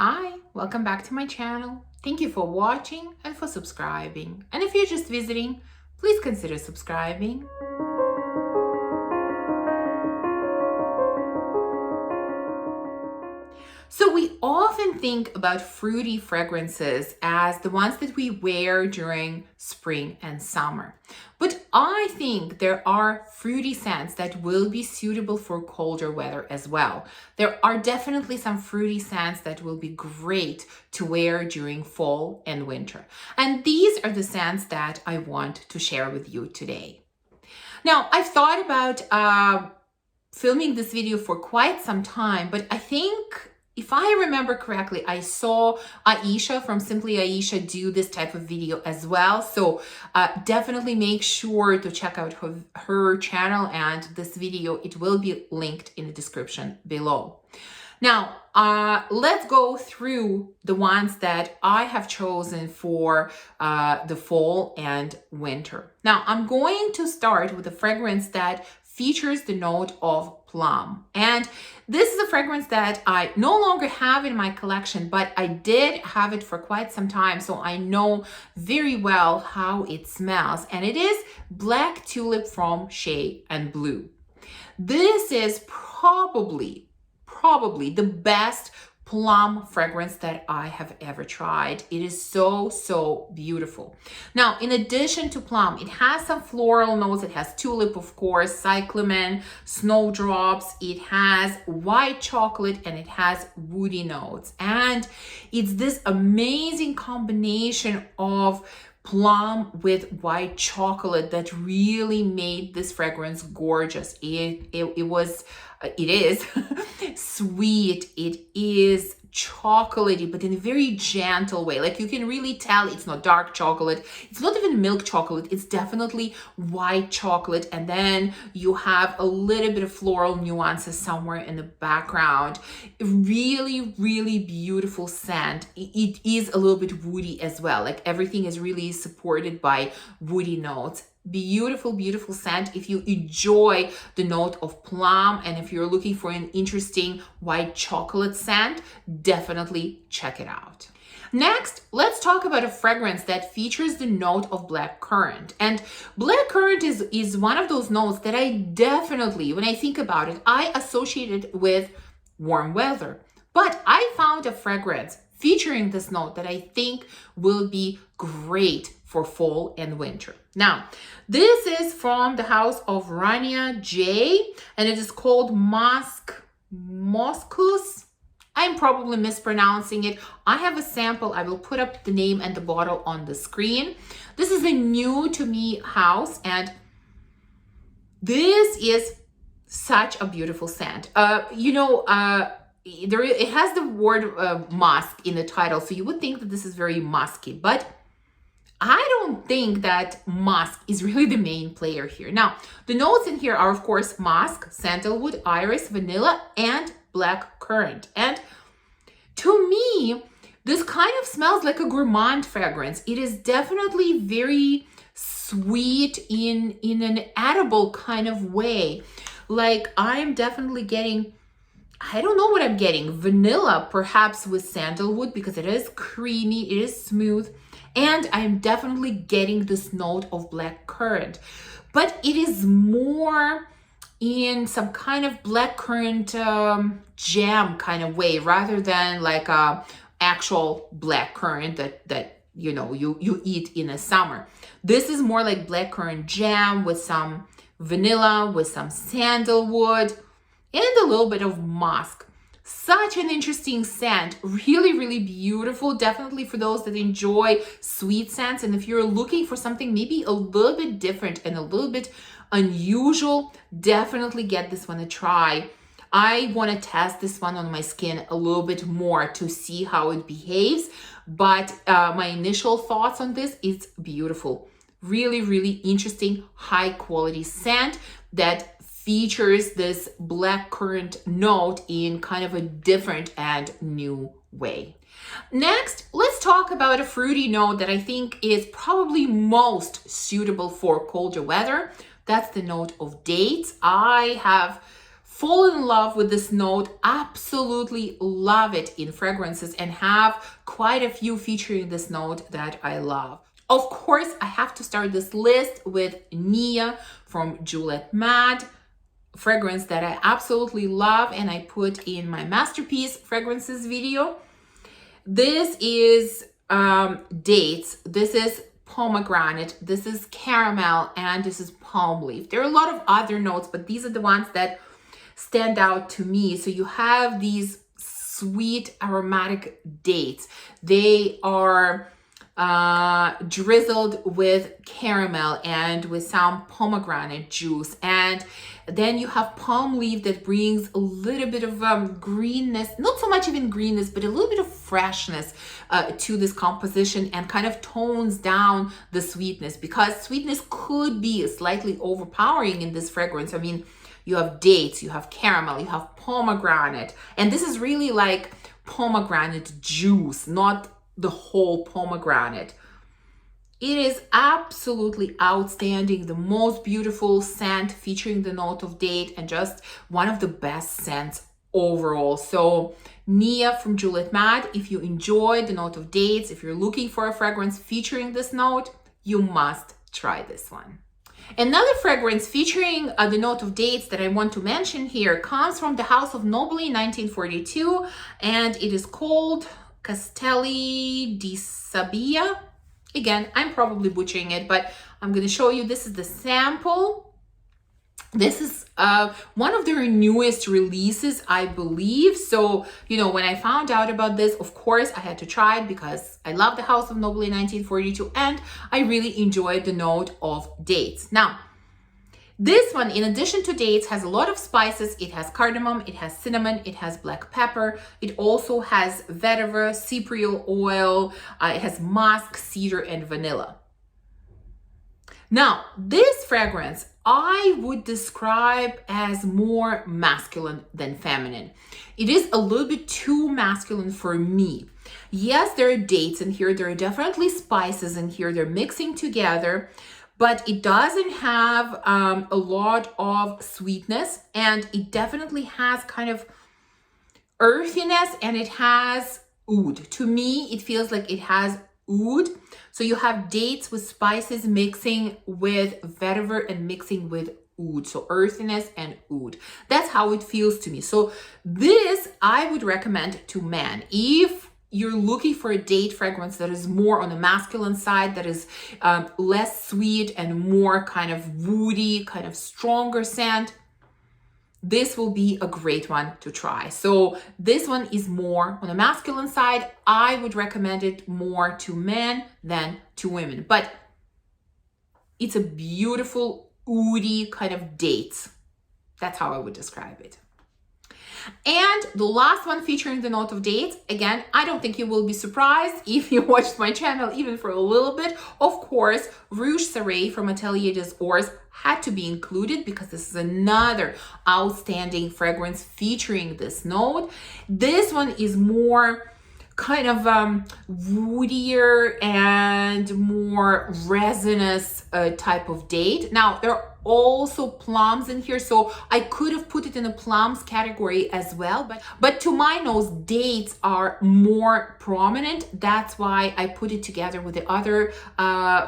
Hi, welcome back to my channel. Thank you for watching and for subscribing. And if you're just visiting, please consider subscribing. So we often think about fruity fragrances as the ones that we wear during spring and summer. But I think there are fruity scents that will be suitable for colder weather as well. There are definitely some fruity scents that will be great to wear during fall and winter. And these are the scents that I want to share with you today. Now, I've thought about filming this video for quite some time, but I think if I remember correctly, I saw Aisha from Simply Aisha do this type of video as well. So definitely make sure to check out her channel and this video. It will be linked in the description below. Now, let's go through the ones that I have chosen for the fall and winter. Now, I'm going to start with a fragrance that features the note of plum. And this is a fragrance that I no longer have in my collection, but I did have it for quite some time, so I know very well how it smells. And it is Black Tulip from Shay and Blue. This is probably the best plum fragrance that I have ever tried. It is so beautiful. Now, in addition to plum, it has some floral notes. It has tulip, of course, cyclamen, snowdrops. It has white chocolate and it has woody notes. And it's this amazing combination of plum with white chocolate that really made this fragrance gorgeous. It is sweet, it is chocolatey, but in a very gentle way. Like, you can really tell it's not dark chocolate, it's not even milk chocolate, it's definitely white chocolate, and then you have a little bit of floral nuances somewhere in the background. Really beautiful scent. It is a little bit woody as well. Like, everything is really supported by woody notes. Beautiful scent. If you enjoy the note of plum and if you're looking for an interesting white chocolate scent, definitely check it out. Next, let's talk about a fragrance that features the note of black currant. And black currant is one of those notes that I definitely, when I think about it, I associate it with warm weather. But I found a fragrance featuring this note that I think will be great for fall and winter. Now, this is from the house of Rania J, and it is called Moscus. I'm probably mispronouncing it. I have a sample. I will put up the name and the bottle on the screen. This is a new to me house, and this is such a beautiful scent. It has the word musk in the title, so you would think that this is very musky, but I don't think that musk is really the main player here. Now, the notes in here are, of course, musk, sandalwood, iris, vanilla, and black currant. And to me, this kind of smells like a gourmand fragrance. It is definitely very sweet in an edible kind of way. Like, I'm definitely getting, I don't know what I'm getting, vanilla perhaps with sandalwood, because it is creamy, it is smooth. And I'm definitely getting this note of black currant, but it is more in some kind of black currant jam kind of way, rather than like a actual black currant that you eat in the summer. This is more like black currant jam with some vanilla, with some sandalwood, and a little bit of musk. Such an interesting scent, really beautiful, definitely for those that enjoy sweet scents. And if you're looking for something maybe a little bit different and a little bit unusual, definitely get this one a try. I want to test this one on my skin a little bit more to see how it behaves, but my initial thoughts on this is beautiful. Really interesting, high quality scent that features this black currant note in kind of a different and new way. Next, let's talk about a fruity note that I think is probably most suitable for colder weather. That's the note of dates. I have fall in love with this note, absolutely love it in fragrances, and have quite a few featuring this note that I love. Of course, I have to start this list with Nea from Juliet Mad, fragrance that I absolutely love and I put in my masterpiece fragrances video. This is dates, this is pomegranate, this is caramel, and this is palm leaf. There are a lot of other notes, but these are the ones that stand out to me. So you have these sweet aromatic dates. They are drizzled with caramel and with some pomegranate juice, and then you have palm leaf that brings a little bit of greenness, not so much even greenness, but a little bit of freshness to this composition, and kind of tones down the sweetness, because sweetness could be slightly overpowering in this fragrance. I mean, you have dates, you have caramel, you have pomegranate, and this is really like pomegranate juice, not the whole pomegranate. It is absolutely outstanding, the most beautiful scent featuring the note of date, and just one of the best scents overall. So Nea from Juliet Mad, if you enjoy the note of dates, if you're looking for a fragrance featuring this note, you must try this one. Another fragrance featuring the note of dates that I want to mention here comes from the house of Nobile 1942, and it is called Castelli di Sabba. Again, I'm probably butchering it, but I'm going to show you. This is the sample. This is one of their newest releases, I believe. So, you know, when I found out about this, of course, I had to try it because I love the house of Nobile 1942 and I really enjoyed the note of dates. Now, this one, in addition to dates, has a lot of spices. It has cardamom, it has cinnamon, it has black pepper. It also has vetiver, cypriol oil, it has musk, cedar, and vanilla. Now, this fragrance I would describe as more masculine than feminine. It is a little bit too masculine for me. Yes, there are dates in here. There are definitely spices in here. They're mixing together. But it doesn't have a lot of sweetness, and it definitely has kind of earthiness, and it has oud. To me, it feels like it has oud. So you have dates with spices mixing with vetiver and mixing with oud. So earthiness and oud. That's how it feels to me. So this I would recommend to men. If you're looking for a date fragrance that is more on the masculine side, that is less sweet and more kind of woody, kind of stronger scent, this will be a great one to try. So this one is more on the masculine side. I would recommend it more to men than to women, but it's a beautiful woody kind of date. That's how I would describe it. And the last one featuring the note of dates, again, I don't think you will be surprised if you watched my channel even for a little bit. Of course, Rouge Saray from Atelier des Ors had to be included because this is another outstanding fragrance featuring this note. This one is more kind of woodier and more resinous type of date. Now, there are also plums in here, so I could have put it in a plums category as well, but to my nose, dates are more prominent. That's why I put it together with the other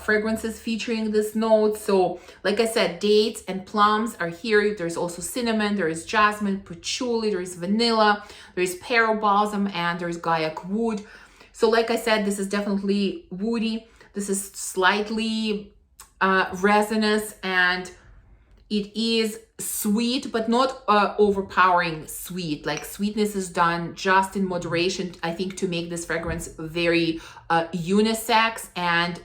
fragrances featuring this note. So like I said, dates and plums are here. There's also cinnamon, there is jasmine, patchouli, there is vanilla, there is pearl balsam, and there's gaiac wood. So like I said, this is definitely woody. This is slightly resinous, and it is sweet, but not overpowering sweet. Like, sweetness is done just in moderation, I think, to make this fragrance very unisex. And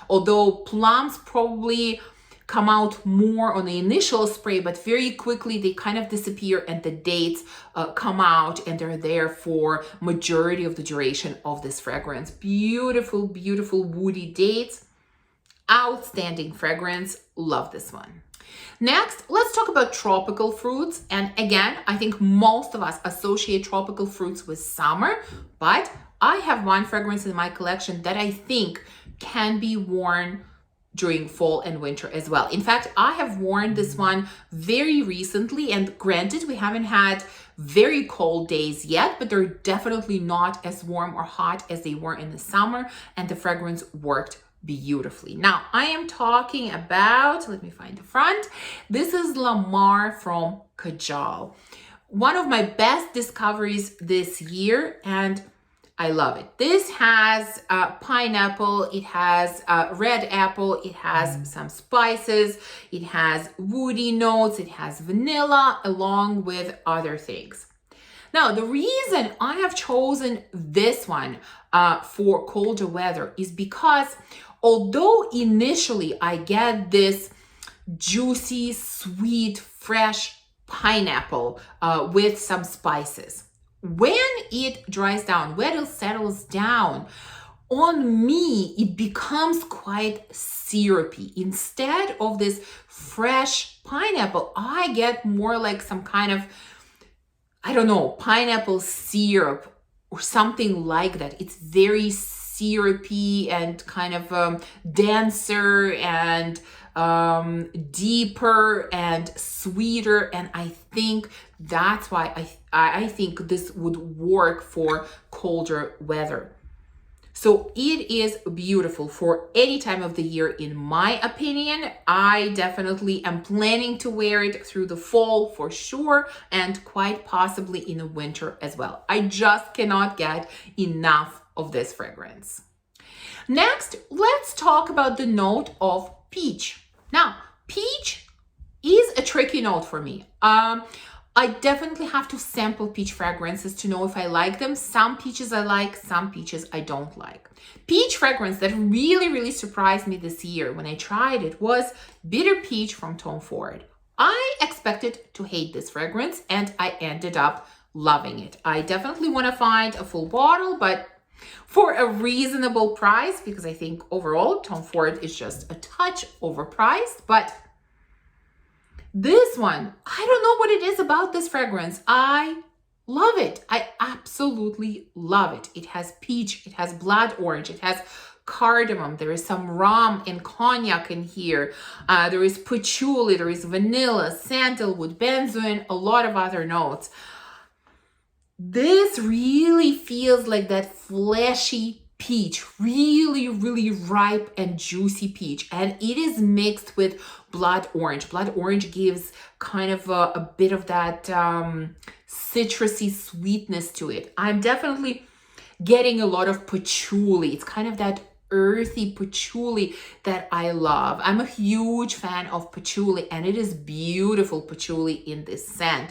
although plums probably come out more on the initial spray, but very quickly they kind of disappear and the dates come out, and they're there for majority of the duration of this fragrance. Beautiful, beautiful woody dates. Outstanding fragrance. Love this one. Next, let's talk about tropical fruits. And again, I think most of us associate tropical fruits with summer, but I have one fragrance in my collection that I think can be worn during fall and winter as well. In fact, I have worn this one very recently, and granted, we haven't had very cold days yet, but they're definitely not as warm or hot as they were in the summer, and the fragrance worked beautifully. Now, I am talking about, let me find the front. This is Lamar from Kajal. One of my best discoveries this year, and I love it. This has pineapple, it has red apple, it has some spices, it has woody notes, it has vanilla, along with other things. Now, the reason I have chosen this one for colder weather is because although initially I get this juicy, sweet, fresh pineapple with some spices, when it dries down, when it settles down, on me, it becomes quite syrupy. Instead of this fresh pineapple, I get more like some kind of, I don't know, pineapple syrup or something like that. It's very syrupy and kind of denser and deeper and sweeter, and I think that's why I think this would work for colder weather. So it is beautiful for any time of the year, in my opinion. I definitely am planning to wear it through the fall for sure, and quite possibly in the winter as well. I just cannot get enough of this fragrance. Next, let's talk about the note of peach. Now, peach is a tricky note for me. I definitely have to sample peach fragrances to know if I like them. Some peaches I like, some peaches I don't like. Peach fragrance that really surprised me this year when I tried it was Bitter Peach from Tom Ford. I expected to hate this fragrance, and I ended up loving it. I definitely want to find a full bottle, but for a reasonable price, because I think overall Tom Ford is just a touch overpriced. But this one, I don't know what it is about this fragrance. I love it. I absolutely love it. It has peach, it has blood orange, it has cardamom, there is some rum and cognac in here, there is patchouli, there is vanilla, sandalwood, benzoin, a lot of other notes. This really feels like that fleshy peach, really ripe and juicy peach, and it is mixed with blood orange. Blood orange gives kind of a bit of that citrusy sweetness to it. I'm definitely getting a lot of patchouli. It's kind of that earthy patchouli that I love. I'm a huge fan of patchouli, and it is beautiful patchouli in this scent.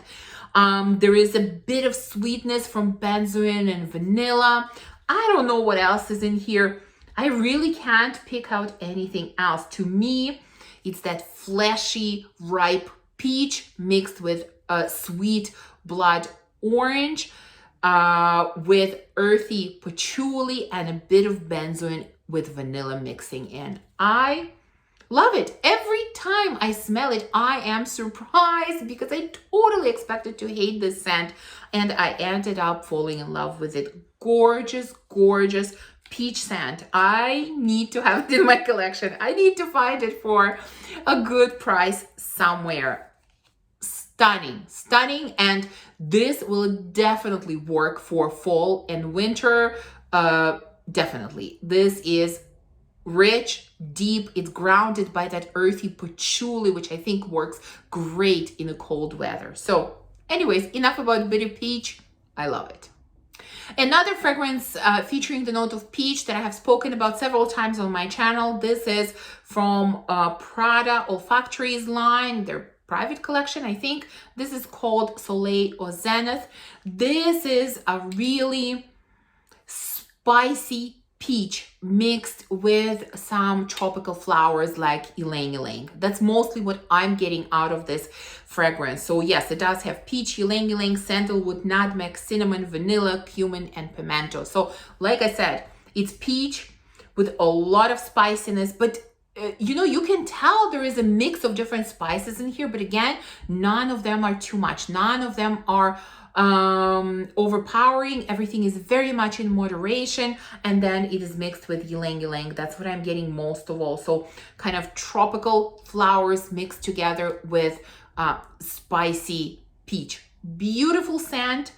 There is a bit of sweetness from benzoin and vanilla. I don't know what else is in here. I really can't pick out anything else. To me, it's that fleshy, ripe peach mixed with sweet blood orange with earthy patchouli and a bit of benzoin with vanilla mixing in. I love it. Every time I smell it, I am surprised because I totally expected to hate this scent, and I ended up falling in love with it. Gorgeous peach scent. I need to have it in my collection. I need to find it for a good price somewhere. Stunning, and this will definitely work for fall and winter. Definitely. This is rich, deep, it's grounded by that earthy patchouli, which I think works great in the cold weather. So anyways, enough about Bitter Peach. I love it. Another fragrance featuring the note of peach that I have spoken about several times on my channel. This is from Prada Olfactories line, their private collection, I think. This is called Soleil or Zenith. This is a really spicy peach mixed with some tropical flowers like ylang ylang. That's mostly what I'm getting out of this fragrance. So yes, it does have peach, ylang ylang, sandalwood, nutmeg, cinnamon, vanilla, cumin, and pimento. So like I said, it's peach with a lot of spiciness, but you can tell there is a mix of different spices in here, but again, none of them are too much. None of them are overpowering. Everything is very much in moderation, and then it is mixed with ylang ylang. That's what I'm getting most of all. So kind of tropical flowers mixed together with spicy peach. Beautiful scent,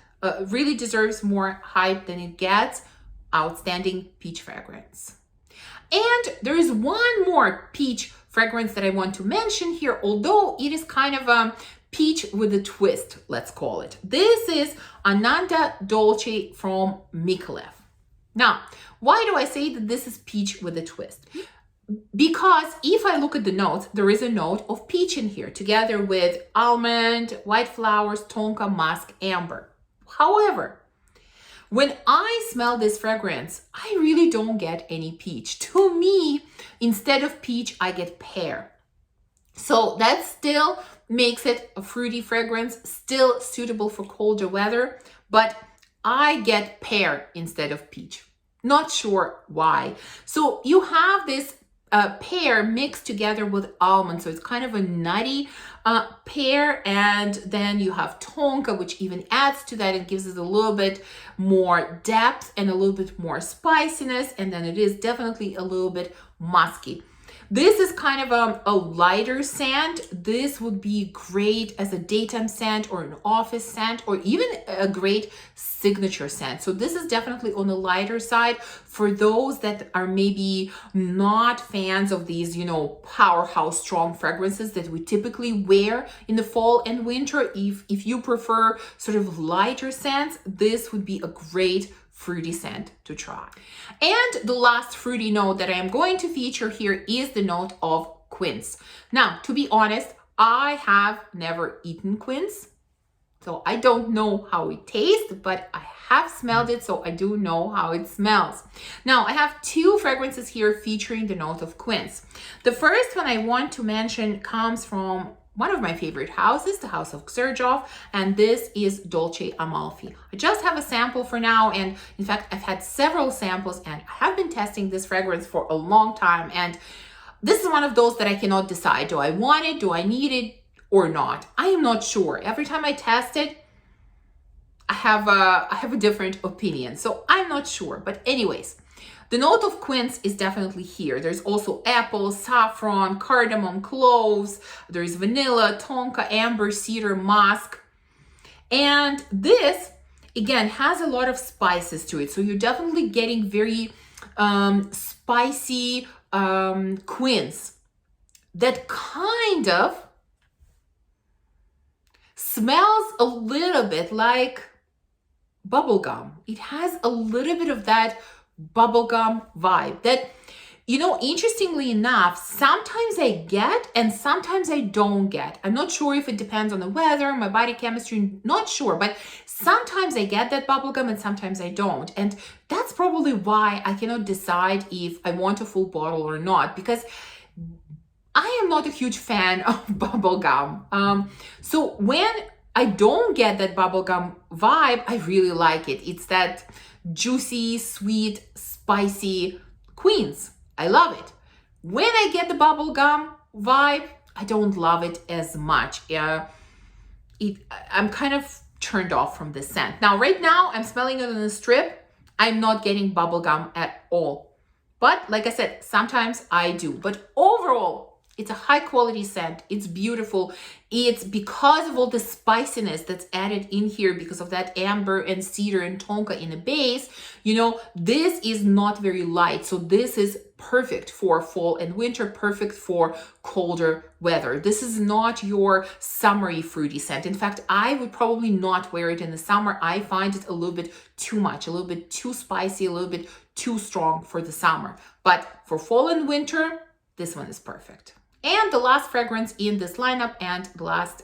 really deserves more hype than it gets. Outstanding peach fragrance. And there is one more peach fragrance that I want to mention here, although it is kind of a peach with a twist, let's call it. This is Ananda Dolce from Micallef. Now, why do I say that this is peach with a twist? Because if I look at the notes, there is a note of peach in here, together with almond, white flowers, tonka, musk, amber. However, when I smell this fragrance, I really don't get any peach. To me, instead of peach, I get pear. So that still makes it a fruity fragrance, still suitable for colder weather, but I get pear instead of peach. Not sure why. So you have this pear mixed together with almond, so it's kind of a nutty pear, and then you have tonka, which even adds to that and gives it a little bit more depth and a little bit more spiciness, and then it is definitely a little bit musky. This is kind of a lighter scent. This would be great as a daytime scent or an office scent, or even a great signature scent. So this is definitely on the lighter side for those that are maybe not fans of these, you know, powerhouse strong fragrances that we typically wear in the fall and winter. If you prefer sort of lighter scents, this would be a great fruity scent to try. And the last fruity note that I am going to feature here is the note of quince. Now, to be honest, I have never eaten quince, so I don't know how it tastes, but I have smelled it, so I do know how it smells. Now, I have two fragrances here featuring the note of quince. The first one I want to mention comes from one of my favorite houses, the house of Xerjoff, and this is Dolce Amalfi. I just have a sample for now, and in fact, I've had several samples, and I have been testing this fragrance for a long time, and this is one of those that I cannot decide. Do I want it? Do I need it or not? I am not sure. Every time I test it, I have a different opinion, so I'm not sure. But anyways, the note of quince is definitely here. There's also apple, saffron, cardamom, cloves. There's vanilla, tonka, amber, cedar, musk. And this, again, has a lot of spices to it. So you're definitely getting very spicy quince that kind of smells a little bit like bubblegum. It has a little bit of that bubblegum vibe that, you know, interestingly enough, sometimes I get and sometimes I don't get. I'm not sure if it depends on the weather, my body chemistry, not sure, but sometimes I get that bubblegum and sometimes I don't. And that's probably why I cannot decide if I want a full bottle or not, because I am not a huge fan of bubblegum. So when I don't get that bubblegum vibe, I really like it. It's that juicy, sweet, spicy quince. I love it. When I get the bubblegum vibe, I don't love it as much. I'm kind of turned off from this scent. Now, right now, I'm smelling it on the strip. I'm not getting bubblegum at all. But like I said, sometimes I do. But overall, it's a high quality scent. It's beautiful. It's because of all the spiciness that's added in here, because of that amber and cedar and tonka in the base. You know, this is not very light. So this is perfect for fall and winter, perfect for colder weather. This is not your summery fruity scent. In fact, I would probably not wear it in the summer. I find it a little bit too much, a little bit too spicy, a little bit too strong for the summer. But for fall and winter, this one is perfect. And the last fragrance in this lineup, and the last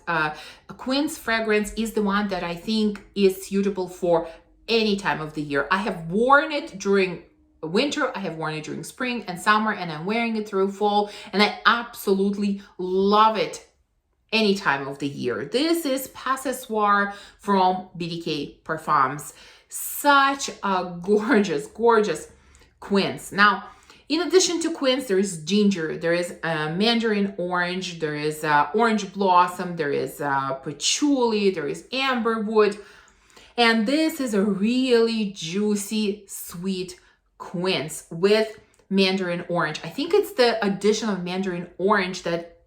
quince fragrance, is the one that I think is suitable for any time of the year. I have worn it during winter, I have worn it during spring and summer, and I'm wearing it through fall, and I absolutely love it any time of the year. This is Pas Ce Soir from BDK Parfums. Such a gorgeous, gorgeous quince. Now, in addition to quince, there is ginger, there is mandarin orange, there is orange blossom, there is patchouli, there is amberwood. And this is a really juicy, sweet quince with mandarin orange. I think it's the addition of mandarin orange that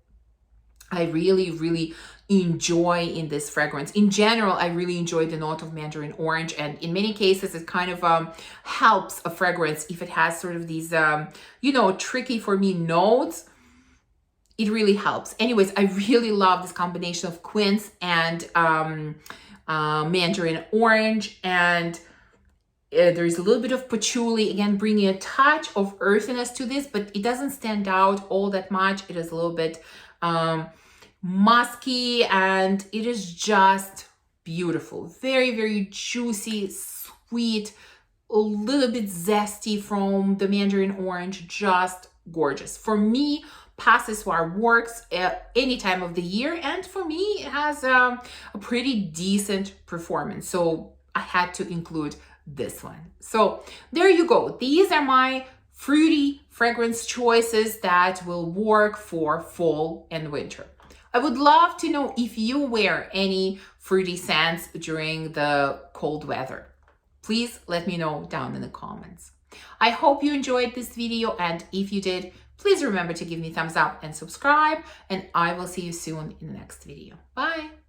I really, really enjoy in this fragrance. In general, I really enjoy the note of mandarin orange, and in many cases it kind of helps a fragrance if it has sort of these tricky for me notes. It really helps. Anyways, I really love this combination of quince and mandarin orange, and there's a little bit of patchouli, again bringing a touch of earthiness to this, but it doesn't stand out all that much. It is a little bit musky, and it is just beautiful. Very, very juicy, sweet, a little bit zesty from the mandarin orange, just gorgeous. For me, Pas Ce Soir works any time of the year, and for me it has a pretty decent performance, so I had to include this one. So there you go. These are my fruity fragrance choices that will work for fall and winter. I would love to know if you wear any fruity scents during the cold weather. Please let me know down in the comments. I hope you enjoyed this video, and if you did, please remember to give me a thumbs up and subscribe, and I will see you soon in the next video. Bye!